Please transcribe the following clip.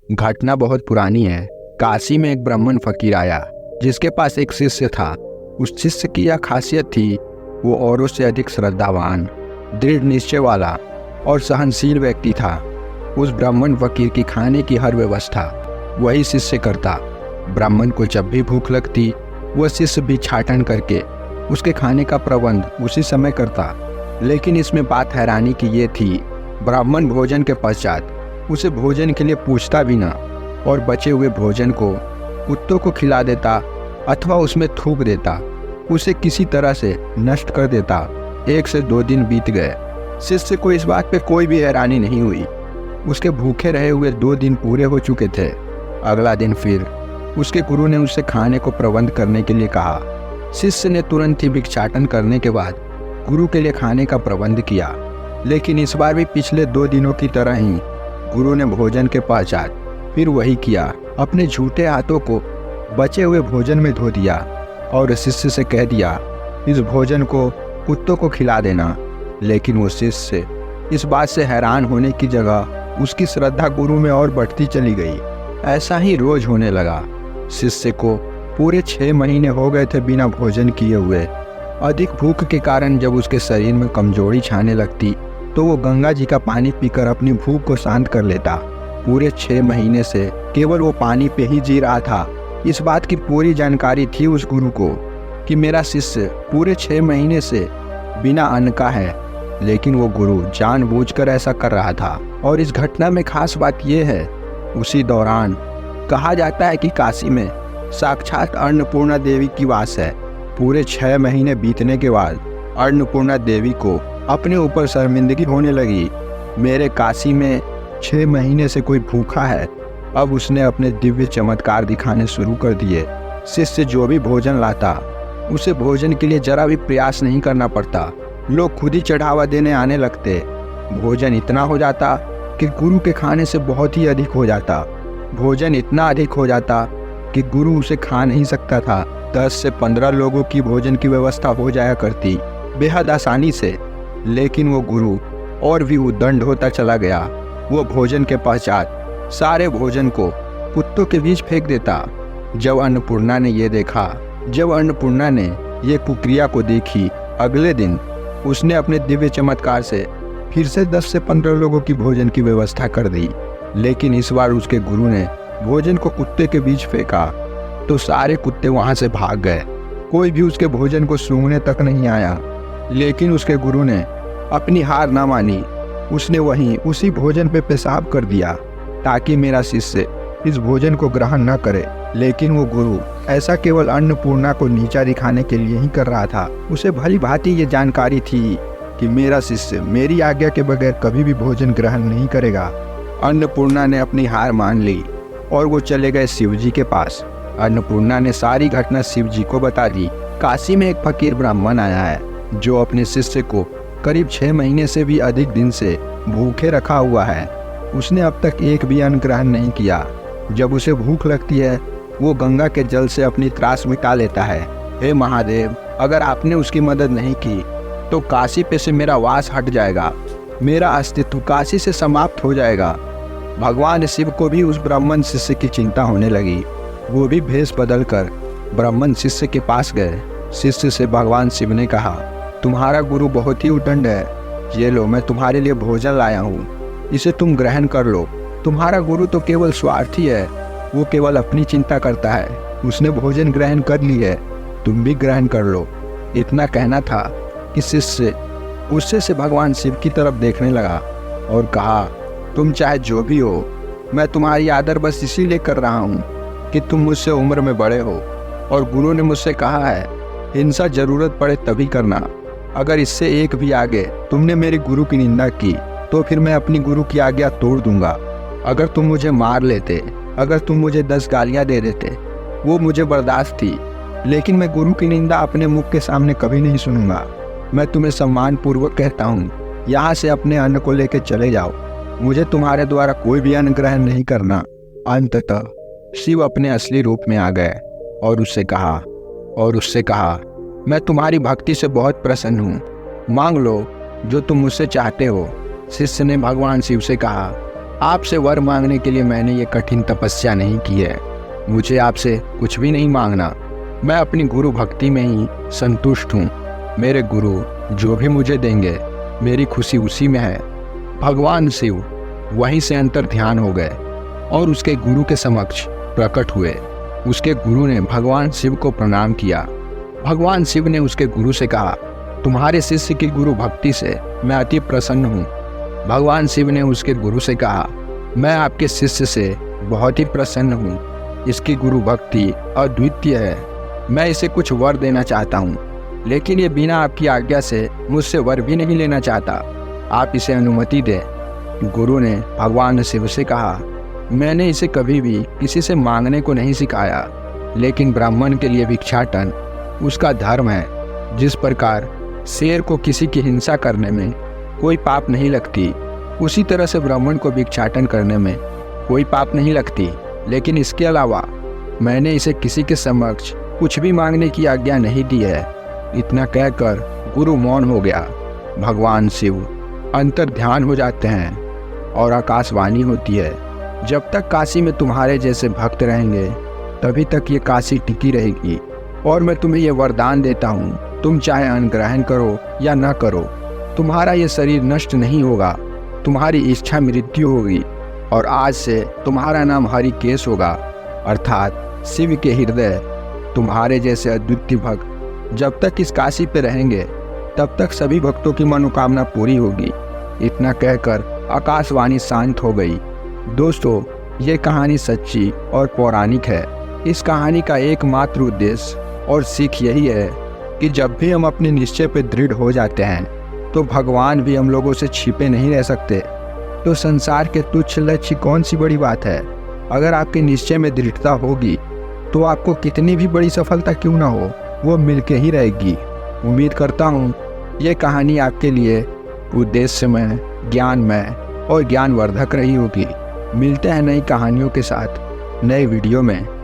घटना बहुत पुरानी है। काशी में एक ब्राह्मण फकीर आया जिसके पास एक शिष्य था। उस शिष्य की यह खासियत थी, वो औरों से अधिक श्रद्धावान, दृढ़ निश्चय वाला और सहनशील व्यक्ति था। उस ब्राह्मण फकीर की खाने की हर व्यवस्था वही शिष्य करता। ब्राह्मण को जब भी भूख लगती, वह शिष्य भी छाटन करके उसके खाने का प्रबंध उसी समय करता। लेकिन इसमें बात हैरानी की ये थी, ब्राह्मण भोजन के पश्चात उसे भोजन के लिए पूछता भी न और बचे हुए भोजन को कुत्तों को खिला देता अथवा उसमें थूक देता, उसे किसी तरह से नष्ट कर देता। 1 से 2 दिन बीत गए। शिष्य को इस बात पे कोई भी हैरानी नहीं हुई। उसके भूखे रहे हुए 2 दिन पूरे हो चुके थे। अगला दिन फिर उसके गुरु ने उससे खाने को प्रबंध करने के लिए कहा। शिष्य ने तुरंत ही भिक्षाटन करने के बाद गुरु के लिए खाने का प्रबंध किया। लेकिन इस बार भी पिछले 2 दिनों की तरह ही गुरु ने भोजन के पश्चात फिर वही किया। अपने झूठे हाथों को बचे हुए भोजन में धो दिया और शिष्य से कह दिया, इस भोजन को कुत्तों को खिला देना। लेकिन वो शिष्य इस बात से हैरान होने की जगह उसकी श्रद्धा गुरु में और बढ़ती चली गई। ऐसा ही रोज होने लगा। शिष्य को पूरे 6 महीने हो गए थे बिना भोजन किए हुए। अधिक भूख के कारण जब उसके शरीर में कमजोरी छाने लगती तो वो गंगा जी का पानी पीकर अपनी भूख को शांत कर लेता। पूरे 6 महीने से केवल वो पानी पे ही जी रहा था। इस बात की पूरी जानकारी थी उस गुरु को कि मेरा शिष्य पूरे 6 महीने से बिना अन्न का है। लेकिन वो गुरु जानबूझकर ऐसा कर रहा था। और इस घटना में खास बात यह है, उसी दौरान कहा जाता है कि काशी में साक्षात अन्नपूर्णा देवी की वास है। पूरे 6 महीने बीतने के बाद अन्नपूर्णा देवी को अपने ऊपर शर्मिंदगी होने लगी। मेरे काशी में 6 महीने से कोई भूखा है। अब उसने अपने दिव्य चमत्कार दिखाने शुरू कर दिए। शिष्य जो भी भोजन लाता, उसे भोजन के लिए जरा भी प्रयास नहीं करना पड़ता। लोग खुद ही चढ़ावा देने आने लगते। भोजन इतना हो जाता कि गुरु के खाने से बहुत ही अधिक हो जाता। भोजन इतना अधिक हो जाता कि गुरु उसे खा नहीं सकता था। 10 से 15 लोगों की भोजन की व्यवस्था हो जाया करती बेहद आसानी से। लेकिन वो गुरु और भी उद्दंड होता चला गया। वो भोजन के पश्चात सारे भोजन को कुत्तों के बीच फेंक देता। जब अन्नपूर्णा ने ये कुक्रिया को देखी, अगले दिन उसने अपने दिव्य चमत्कार से फिर से 10 से 15 लोगों की भोजन की व्यवस्था कर दी। लेकिन इस बार उसके गुरु ने भोजन को कुत्ते के बीच फेंका तो सारे कुत्ते वहां से भाग गए। कोई भी उसके भोजन को सूंघने तक नहीं आया। लेकिन उसके गुरु ने अपनी हार ना मानी। उसने वहीं उसी भोजन पे पेशाब कर दिया ताकि मेरा शिष्य इस भोजन को ग्रहण न करे। लेकिन वो गुरु ऐसा केवल अन्नपूर्णा को नीचा दिखाने के लिए ही कर रहा था। उसे भली भांति ये जानकारी थी कि मेरा शिष्य मेरी आज्ञा के बगैर कभी भी भोजन ग्रहण नहीं करेगा। अन्नपूर्णा ने अपनी हार मान ली और वो चले गए शिव जी के पास। अन्नपूर्णा ने सारी घटना शिव जी को बता दी। काशी में एक फकीर ब्राह्मण आया है जो अपने शिष्य को करीब 6 महीने से भी अधिक दिन से भूखे रखा हुआ है। उसने अब तक एक भी अन्न ग्रहण नहीं किया। जब उसे भूख लगती है, वो गंगा के जल से अपनी त्रास मिटा लेता है। हे महादेव, अगर आपने उसकी मदद नहीं की तो काशी पे से मेरा वास हट जाएगा। मेरा अस्तित्व काशी से समाप्त हो जाएगा। भगवान शिव को भी उस ब्राह्मण शिष्य की चिंता होने लगी। वो भी भेष बदलकर ब्राह्मण शिष्य के पास गए। शिष्य से भगवान शिव ने कहा, तुम्हारा गुरु बहुत ही उद्दंड है। ये लो, मैं तुम्हारे लिए भोजन लाया हूँ, इसे तुम ग्रहण कर लो। तुम्हारा गुरु तो केवल स्वार्थी है, वो केवल अपनी चिंता करता है। उसने भोजन ग्रहण कर ली है, तुम भी ग्रहण कर लो। इतना कहना था कि शिष्य गुस्से से भगवान शिव की तरफ देखने लगा और कहा, तुम चाहे जो भी हो, मैं तुम्हारी आदर बस इसीलिए कर रहा हूँ कि तुम मुझसे उम्र में बड़े हो और गुरु ने मुझसे कहा है, हिंसा जरूरत पड़े तभी करना। अगर इससे एक भी आगे तुमने मेरे गुरु की निंदा की तो फिर मैं अपनी गुरु की आज्ञा तोड़ दूंगा। अगर तुम मुझे मार लेते, अगर तुम मुझे 10 गालियां दे देते, वो मुझे बर्दाश्त थी। लेकिन मैं गुरु की निंदा अपने मुख के सामने कभी नहीं सुनूंगा। मैं तुम्हें सम्मान पूर्वक कहता हूँ, यहाँ से अपने अन्न को लेकर चले जाओ। मुझे तुम्हारे द्वारा कोई भी अन्न ग्रहण नहीं करना। अंततः शिव अपने असली रूप में आ गए और उससे कहा, मैं तुम्हारी भक्ति से बहुत प्रसन्न हूँ, मांग लो जो तुम मुझसे चाहते हो। शिष्य ने भगवान शिव से कहा, आपसे वर मांगने के लिए मैंने ये कठिन तपस्या नहीं की है। मुझे आपसे कुछ भी नहीं मांगना। मैं अपनी गुरु भक्ति में ही संतुष्ट हूँ। मेरे गुरु जो भी मुझे देंगे मेरी खुशी उसी में है। भगवान शिव वहीं से अंतर ध्यान हो गए और उसके गुरु के समक्ष प्रकट हुए। उसके गुरु ने भगवान शिव को प्रणाम किया। भगवान शिव ने उसके गुरु से कहा, तुम्हारे शिष्य की गुरु भक्ति से मैं अति प्रसन्न हूँ। भगवान शिव ने उसके गुरु से कहा, मैं आपके शिष्य से बहुत ही प्रसन्न हूँ। इसकी गुरु भक्ति अद्वितीय है। मैं इसे कुछ वर देना चाहता हूँ, लेकिन ये बिना आपकी आज्ञा से मुझसे वर भी नहीं लेना चाहता। आप इसे अनुमति दें। गुरु ने भगवान शिव से कहा, मैंने इसे कभी भी किसी से मांगने को नहीं सिखाया, लेकिन ब्राह्मण के लिए भिक्षाटन उसका धर्म है। जिस प्रकार शेर को किसी की हिंसा करने में कोई पाप नहीं लगती, उसी तरह से ब्राह्मण को भिक्षाटन करने में कोई पाप नहीं लगती। लेकिन इसके अलावा मैंने इसे किसी के समक्ष कुछ भी मांगने की आज्ञा नहीं दी है। इतना कहकर गुरु मौन हो गया। भगवान शिव अंतर ध्यान हो जाते हैं और आकाशवाणी होती है, जब तक काशी में तुम्हारे जैसे भक्त रहेंगे तभी तक ये काशी टिकी रहेगी। और मैं तुम्हें ये वरदान देता हूँ, तुम चाहे अन्न ग्रहण करो या न करो, तुम्हारा ये शरीर नष्ट नहीं होगा। तुम्हारी इच्छा मृत्यु होगी और आज से तुम्हारा नाम हरिकेश होगा, अर्थात शिव के हृदय। तुम्हारे जैसे अद्वितीय भक्त जब तक इस काशी पे रहेंगे तब तक सभी भक्तों की मनोकामना पूरी होगी। इतना कहकर आकाशवाणी शांत हो गई। दोस्तों, ये कहानी सच्ची और पौराणिक है। इस कहानी का एकमात्र उद्देश्य और सीख यही है कि जब भी हम अपने निश्चय पे दृढ़ हो जाते हैं तो भगवान भी हम लोगों से छिपे नहीं रह सकते। तो संसार के तुच्छ लक्ष्य कौन सी बड़ी बात है। अगर आपके निश्चय में दृढ़ता होगी तो आपको कितनी भी बड़ी सफलता क्यों ना हो, वो मिलके ही रहेगी। उम्मीद करता हूँ ये कहानी आपके लिए उद्देश्यमय, ज्ञानमय और ज्ञानवर्धक रही होगी। मिलते हैं नई कहानियों के साथ नए वीडियो में।